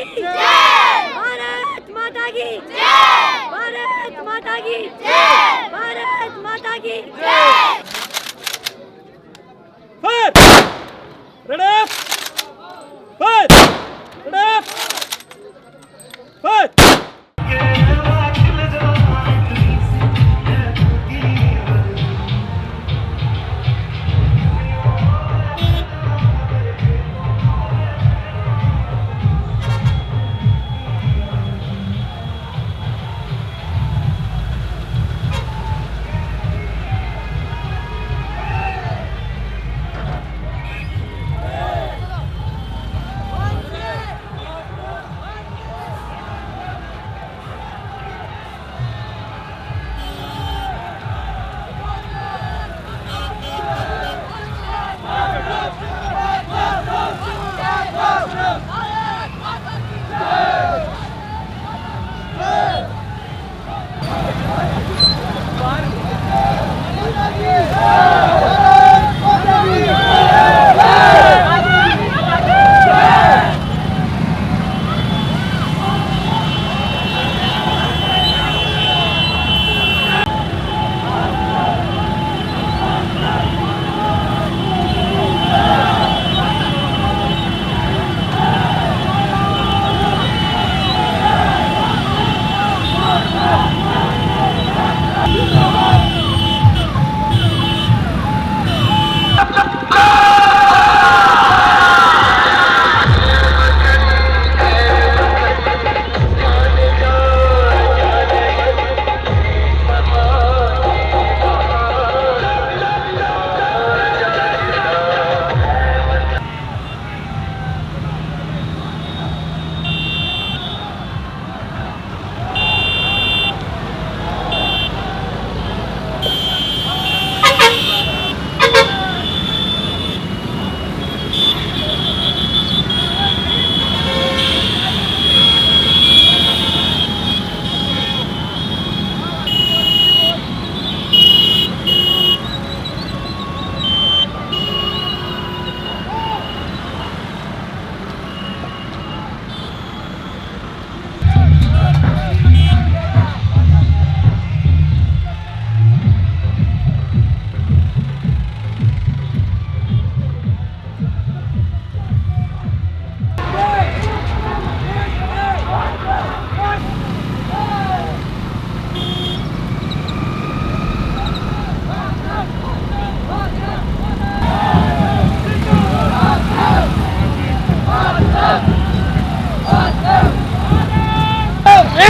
जय, भारत माता की जय, भारत माता की जय, भारत माता की जय. Ready? Fight! Ready? Fight!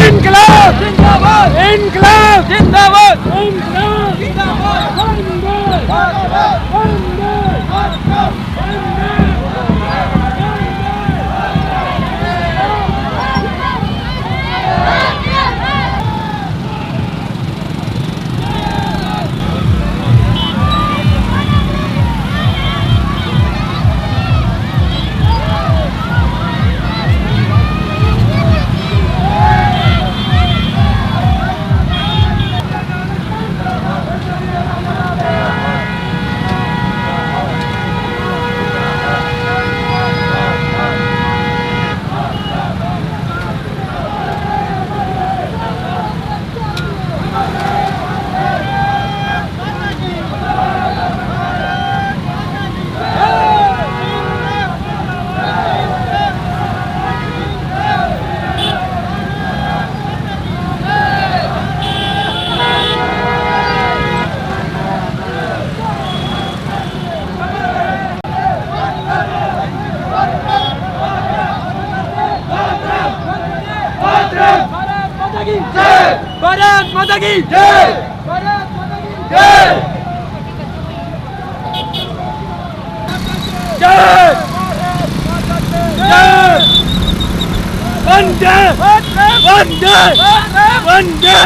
İnkılap! İnkılap! Zindabad! İnkılap! Zindabad! Bharat माता की जय, भारत माता की जय, जय, जय, वंदे वंदे वंदे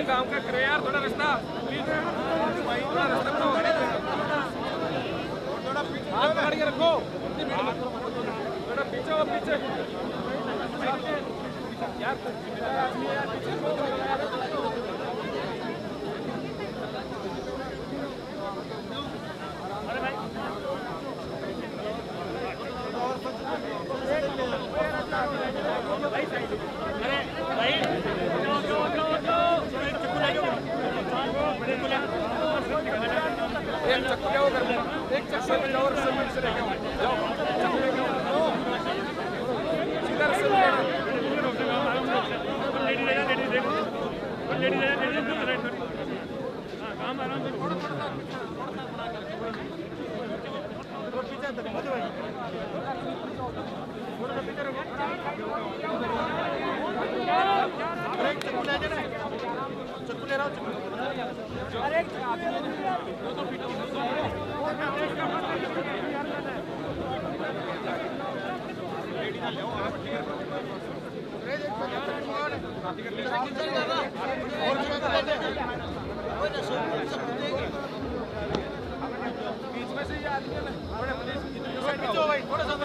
गांव का करे यार थोड़ा रास्ता प्लीज थोड़ा रास्ता बनाओ थोड़ा पीछे हाथ पकड़ के रखो थोड़ा पीछे हो पीछे यार एक चक्कू क्या कर एक चक्कू में और से लेके जाओ चक्कू लेके आओ सीधा से काम आराम से पीछे तक मधु भाई थोड़ा पीछे रखो एक चक्कू ले जाना चक्कू ले रहा हूं अरे बीच में से ये आदमी है थोड़ा सा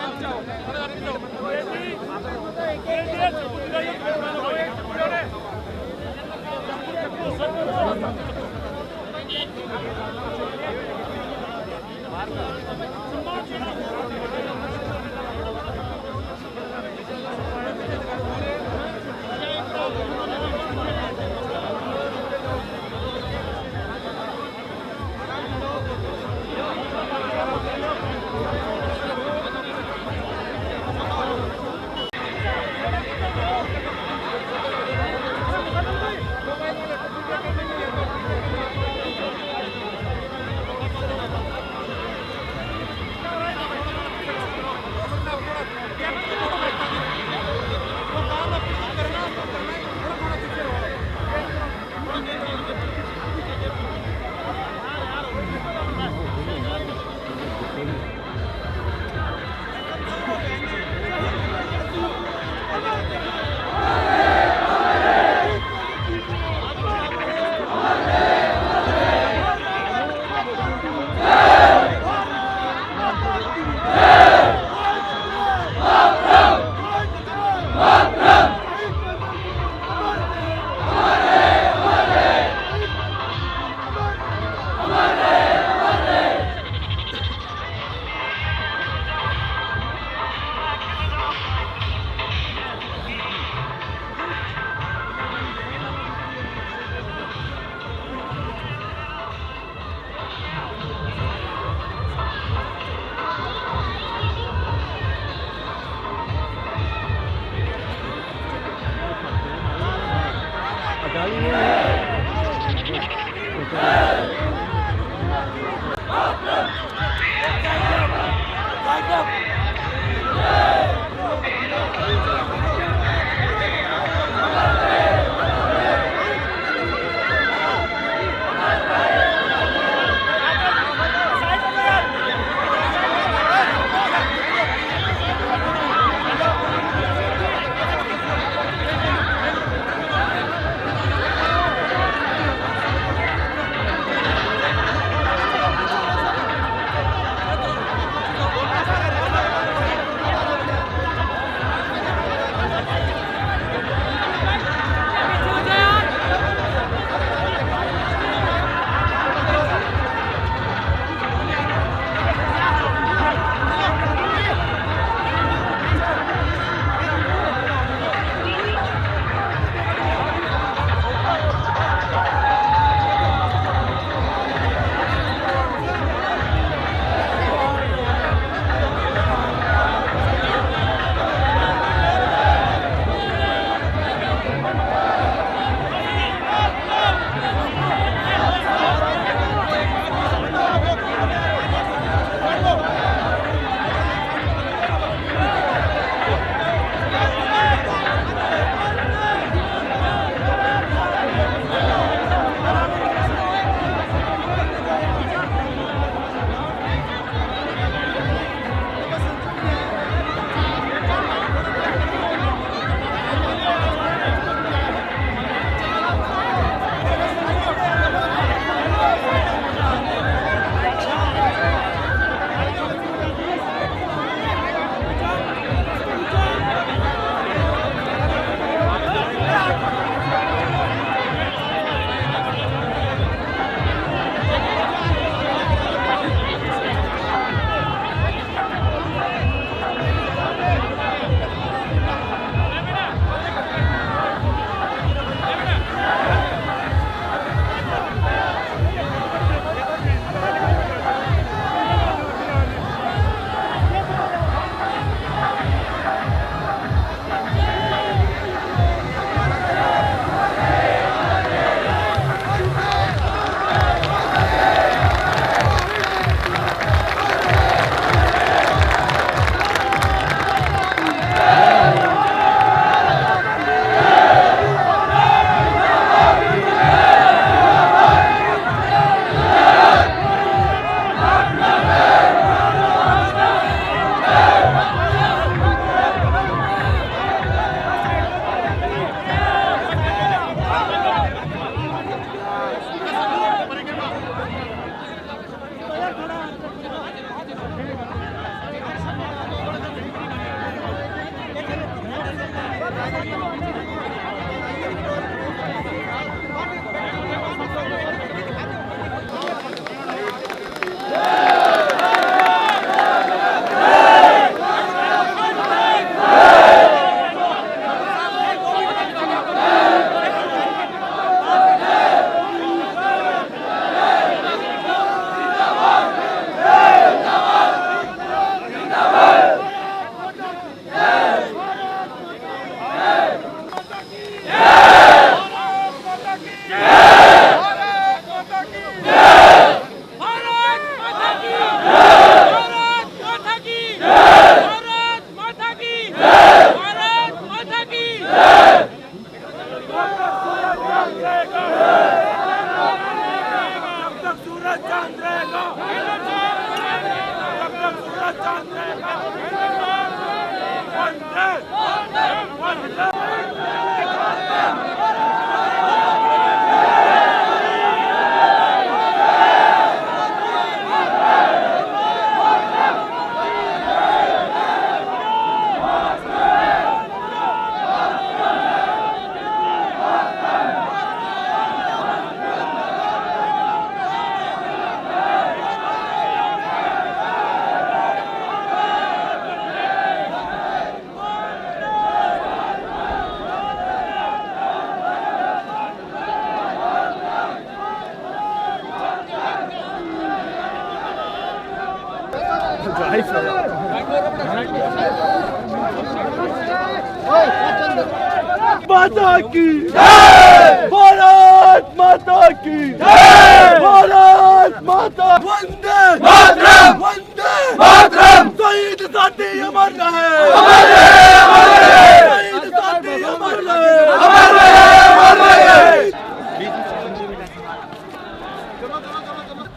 माता की जय, भारत माता की जय, भारत माता, वंदे मातरम, वंदे मातरम। शहीद साथी अमर रहे, अमर रहे, अमर रहे। शहीद साथी अमर रहे, अमर रहे, अमर रहे।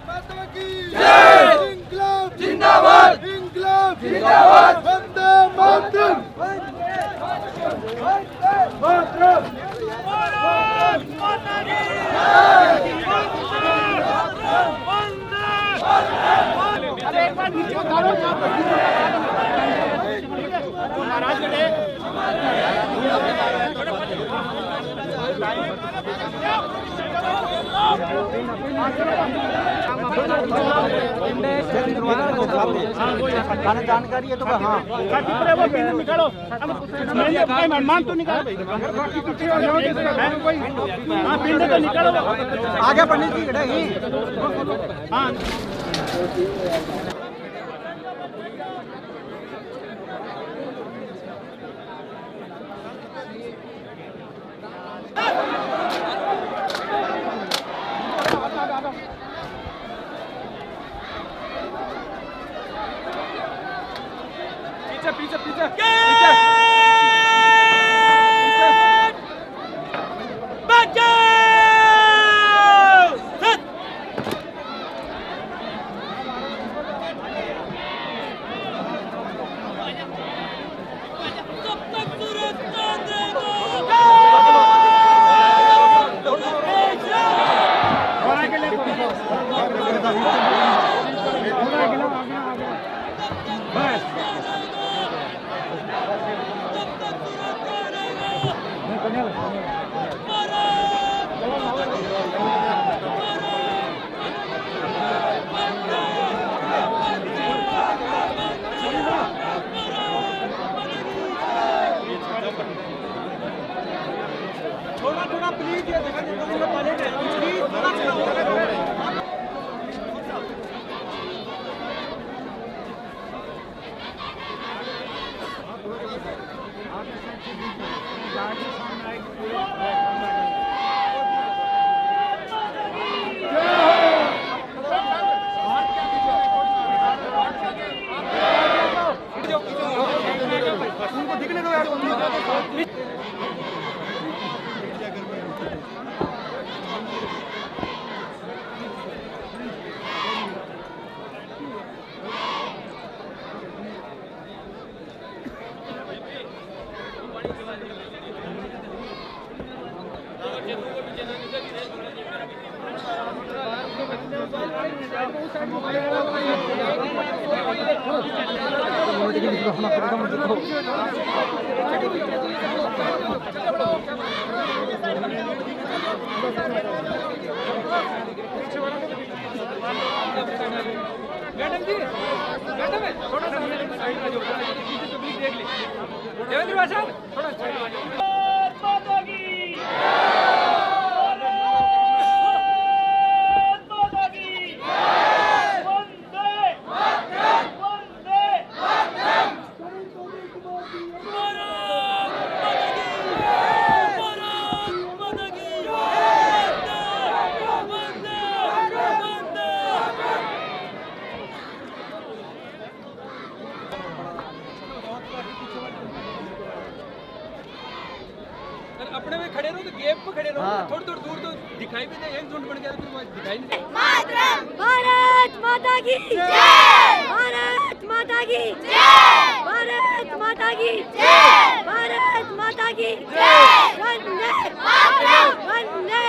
माता की जय, इंकलाब जिंदाबाद, इंकलाब जिंदाबाद, वंदे मातरम, जानकारी है तो हाँ निकालो मान तो निकालो पिंड तो निकालो आगे पंडित जी हाँ पीछे पीछे पीछे थोड़ा प्लीज ये देखा उनको दिखने दो यार मैडम जी मैडम है थोड़ा सा साइड में जो पीछे तो प्लीज देख ले देवेंद्र भाषा थोड़ा साइड में माता की माता की वंदे मातरम वंदे मातरम अपने में खड़े रहो तो गैप पे खड़े रहो थोड़ी थोड़ी दूर तो दिखाई भी दे एक झुंड बन गया तो फिर दिखाई नहीं दे मातरम भारत माता की जय भारत माता की की जय, वंदे मातरम, वंदे।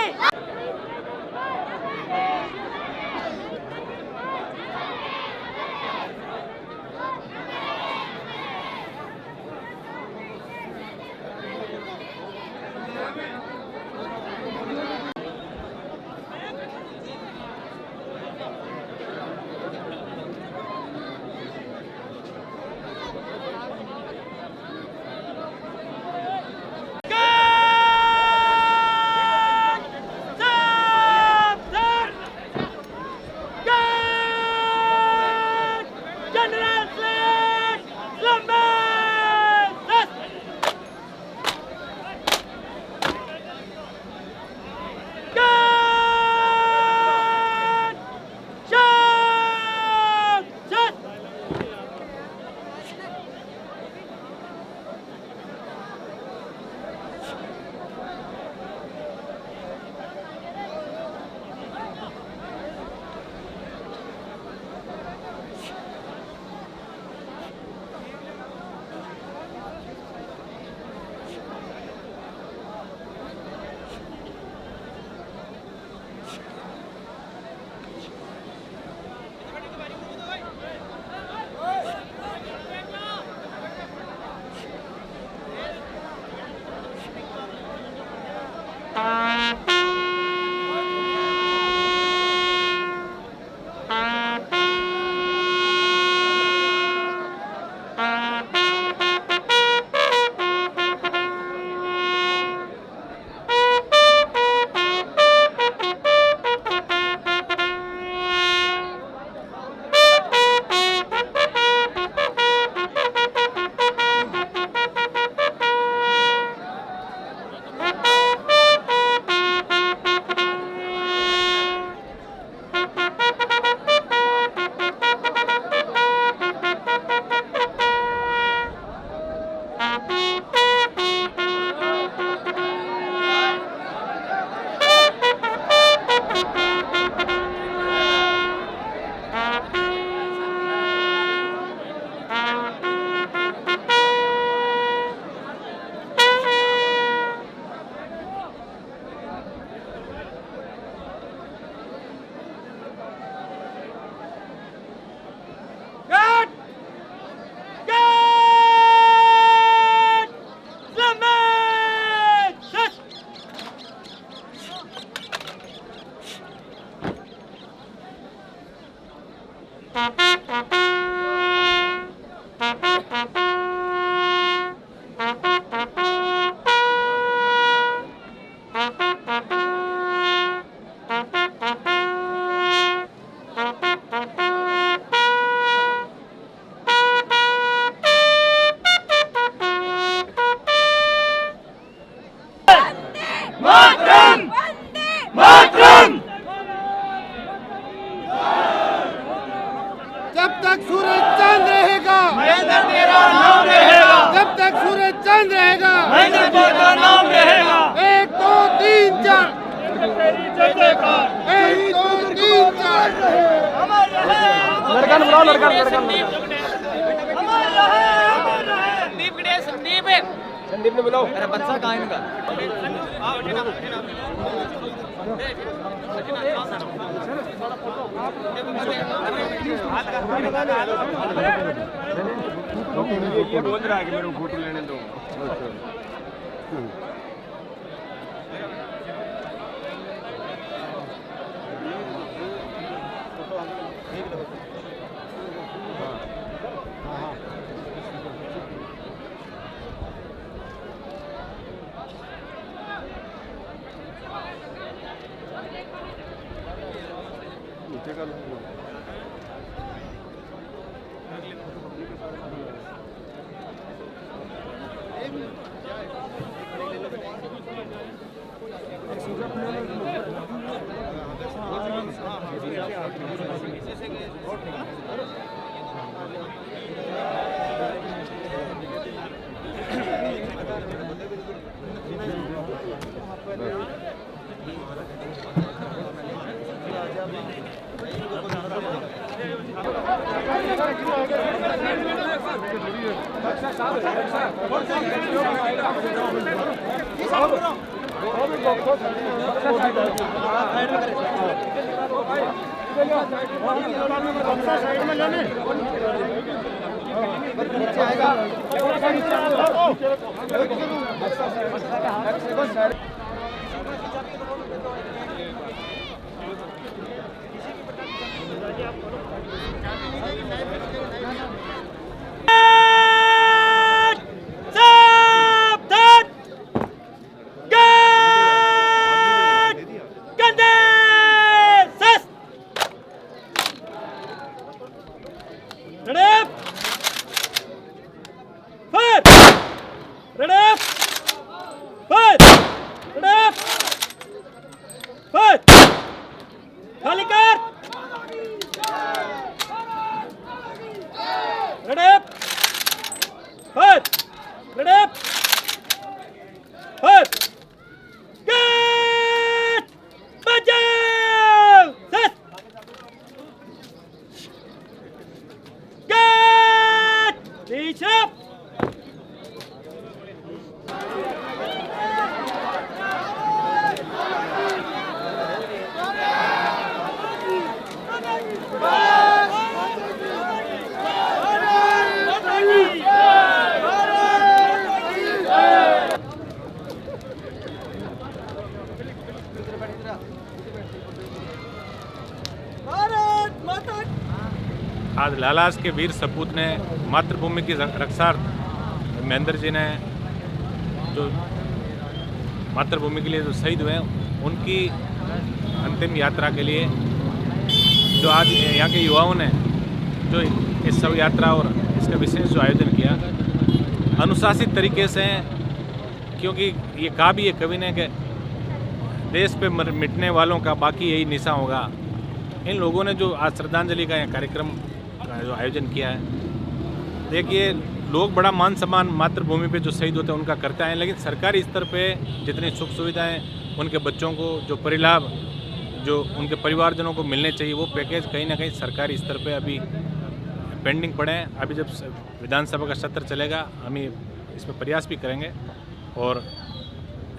जब तक सूरज चांद रहेगा महेंद्र तेरा नाम रहेगा। जब तक सूरज चांद रहेगा महेंद्र तेरा नाम रहेगा। 1 2 3 4 1 2 3 4 लड़का बुलाओ, लड़का संदीप ने बुलाओ। अरे बच्चा कहाँ है इनका? ये बोल रहा है कि मेरे को फोटो लेने दो। आज लालास के वीर सपूत ने मातृभूमि की रक्षार्थ महेंद्र जी ने जो मातृभूमि के लिए जो शहीद हुए उनकी अंतिम यात्रा के लिए जो आज यहाँ के युवाओं ने जो इस शव यात्रा और इसका विशेष जो आयोजन किया अनुशासित तरीके से, क्योंकि ये कहा भी है कवि ने कि देश पे मिटने वालों का बाकी यही निशा होगा। इन लोगों ने जो आज श्रद्धांजलि का कार्यक्रम का जो आयोजन किया है, देखिए लोग बड़ा मान सम्मान मातृभूमि पे जो शहीद होते हैं उनका करते हैं, लेकिन सरकारी स्तर पे जितनी सुख सुविधाएं उनके बच्चों को जो परिलाभ जो उनके परिवारजनों को मिलने चाहिए वो पैकेज कहीं ना कहीं सरकारी स्तर पे अभी पेंडिंग पड़े हैं। अभी जब विधानसभा का सत्र चलेगा हम इसमें प्रयास भी करेंगे, और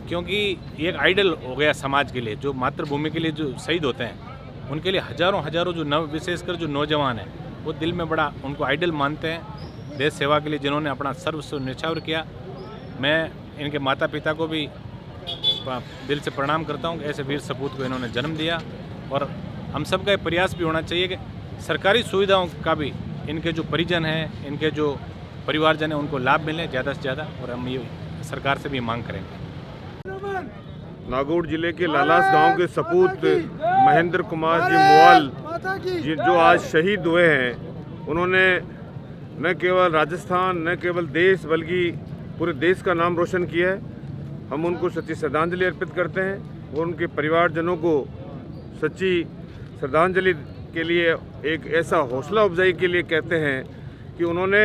क्योंकि ये एक आइडल हो गया समाज के लिए, जो मातृभूमि के लिए जो शहीद होते हैं उनके लिए हजारों जो विशेषकर जो नौजवान हैं वो दिल में बड़ा उनको आइडल मानते हैं। देश सेवा के लिए जिन्होंने अपना सर्वस्व न्यौछावर किया, मैं इनके माता पिता को भी दिल से प्रणाम करता हूँ कि ऐसे वीर सपूत को इन्होंने जन्म दिया। और हम सब का प्रयास भी होना चाहिए कि सरकारी सुविधाओं का भी इनके जो परिजन हैं, इनके जो परिवारजन हैं, उनको लाभ मिले ज़्यादा से ज़्यादा, और हम ये सरकार से भी मांग करेंगे। नागौर जिले के लालास गांव के सपूत महेंद्र कुमार जी मुआल जो आज शहीद हुए हैं, उन्होंने न केवल राजस्थान न केवल देश बल्कि पूरे देश का नाम रोशन किया है। हम उनको सच्ची श्रद्धांजलि अर्पित करते हैं और उनके परिवारजनों को सच्ची श्रद्धांजलि के लिए एक ऐसा हौसला अफजाई के लिए कहते हैं कि उन्होंने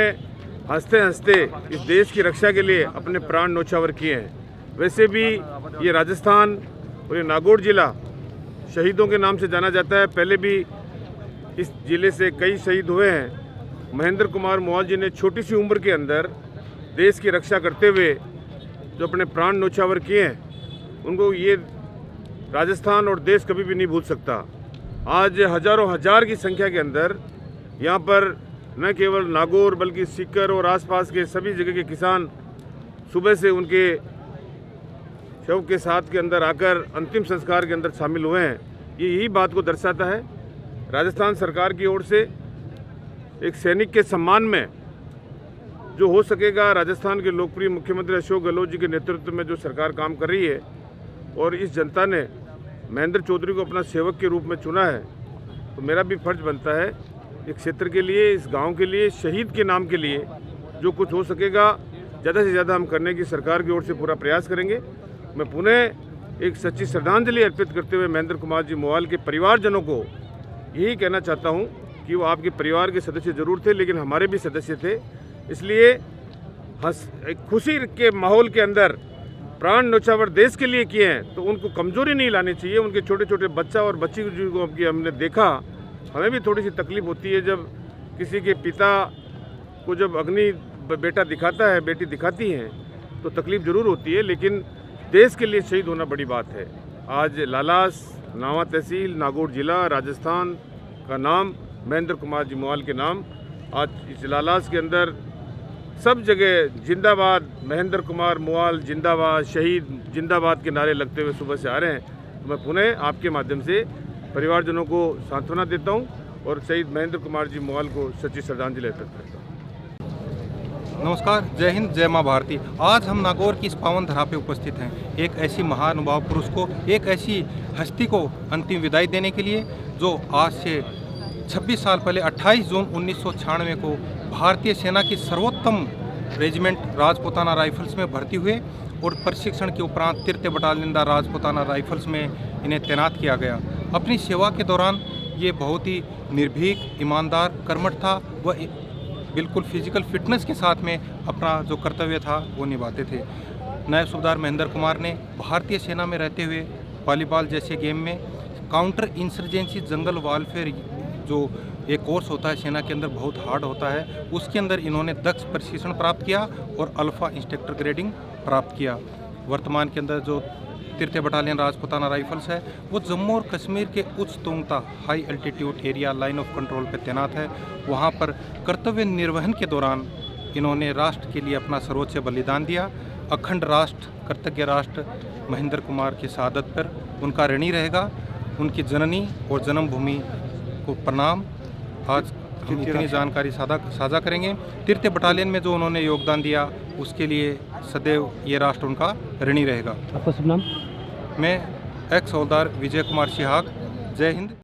हंसते हंसते इस देश की रक्षा के लिए अपने प्राण न्यौछावर किए हैं। वैसे भी ये राजस्थान और ये नागौर जिला शहीदों के नाम से जाना जाता है। पहले भी इस जिले से कई शहीद हुए हैं। महेंद्र कुमार मुआल जी ने छोटी सी उम्र के अंदर देश की रक्षा करते हुए जो अपने प्राण न्यौछावर किए हैं, उनको ये राजस्थान और देश कभी भी नहीं भूल सकता। आज हजारों हजार की संख्या के अंदर यहाँ पर न केवल नागौर बल्कि सीकर और आसपास के सभी जगह के किसान सुबह से उनके शव के साथ के अंदर आकर अंतिम संस्कार के अंदर शामिल हुए हैं। ये यही बात को दर्शाता है। राजस्थान सरकार की ओर से एक सैनिक के सम्मान में जो हो सकेगा, राजस्थान के लोकप्रिय मुख्यमंत्री अशोक गहलोत जी के नेतृत्व में जो सरकार काम कर रही है और इस जनता ने महेंद्र चौधरी को अपना सेवक के रूप में चुना है, तो मेरा भी फर्ज बनता है इस क्षेत्र के लिए, इस गांव के लिए, शहीद के नाम के लिए जो कुछ हो सकेगा ज़्यादा से ज़्यादा हम करने की सरकार की ओर से पूरा प्रयास करेंगे। मैं पुनः एक सच्ची श्रद्धांजलि अर्पित करते हुए महेंद्र कुमार जी मुआल के परिवारजनों को यही कहना चाहता हूं कि वो आपके परिवार के सदस्य जरूर थे, लेकिन हमारे भी सदस्य थे। इसलिए खुशी के माहौल के अंदर प्राण न्यौछावर देश के लिए किए हैं, तो उनको कमजोरी नहीं लानी चाहिए। उनके छोटे छोटे बच्चा और बच्ची को हमने देखा, हमें भी थोड़ी सी तकलीफ होती है जब किसी के पिता को जब अग्नि बेटा दिखाता है, बेटी दिखाती हैं तो तकलीफ़ ज़रूर होती है, लेकिन देश के लिए शहीद होना बड़ी बात है। आज लालास, नावा तहसील, नागौर ज़िला, राजस्थान का नाम महेंद्र कुमार जी मुवाल के नाम, आज इस लालास के अंदर सब जगह जिंदाबाद महेंद्र कुमार मुवाल जिंदाबाद, शहीद जिंदाबाद के नारे लगते हुए सुबह से आ रहे हैं। तो मैं पुनः आपके माध्यम से परिवारजनों को सांत्वना देता हूं और शहीद महेंद्र कुमार जी मुवाल को सच्ची श्रद्धांजलि अर्पित करता हूं। नमस्कार, जय हिंद, जय माँ भारती। आज हम नागौर की इस पावन धरा पे उपस्थित हैं, एक ऐसी महानुभाव पुरुष को, एक ऐसी हस्ती को अंतिम विदाई देने के लिए जो आज से 26 साल पहले 28 जून 1996 को भारतीय सेना की सर्वोत्तम रेजिमेंट राजपुताना राइफल्स में भर्ती हुए और प्रशिक्षण के उपरांत 3 बटालियन राजपुताना राइफल्स में इन्हें तैनात किया गया। अपनी सेवा के दौरान ये बहुत ही निर्भीक, ईमानदार, कर्मठ था। वह बिल्कुल फिजिकल फिटनेस के साथ में अपना जो कर्तव्य था वो निभाते थे। नायब सूबेदार महेंद्र कुमार ने भारतीय सेना में रहते हुए वॉलीबॉल जैसे गेम में काउंटर इंसर्जेंसी जंगल वारफेयर जो एक कोर्स होता है सेना के अंदर, बहुत हार्ड होता है, उसके अंदर इन्होंने दक्ष प्रशिक्षण प्राप्त किया और अल्फ़ा इंस्ट्रक्टर ग्रेडिंग प्राप्त किया। वर्तमान के अंदर जो 3 बटालियन राजपुताना राइफल्स है वो जम्मू और कश्मीर के उच्च तुंगता high altitude area line of control पर तैनात है। वहाँ पर कर्तव्य निर्वहन के दौरान इन्होंने राष्ट्र के लिए अपना सर्वोच्च बलिदान दिया। अखंड राष्ट्र, कृतज्ञ राष्ट्र महेंद्र कुमार की शहादत पर उनका ऋणी रहेगा। उनकी जननी और जन्मभूमि को प्रणाम। आज हम इतनी जानकारी साझा करेंगे। 3 बटालियन में जो उन्होंने योगदान दिया उसके लिए सदैव ये राष्ट्र उनका ऋणी रहेगा। आपका शुभ नाम? मैं एक्स हवलदार विजय कुमार सिहाग। जय हिंद।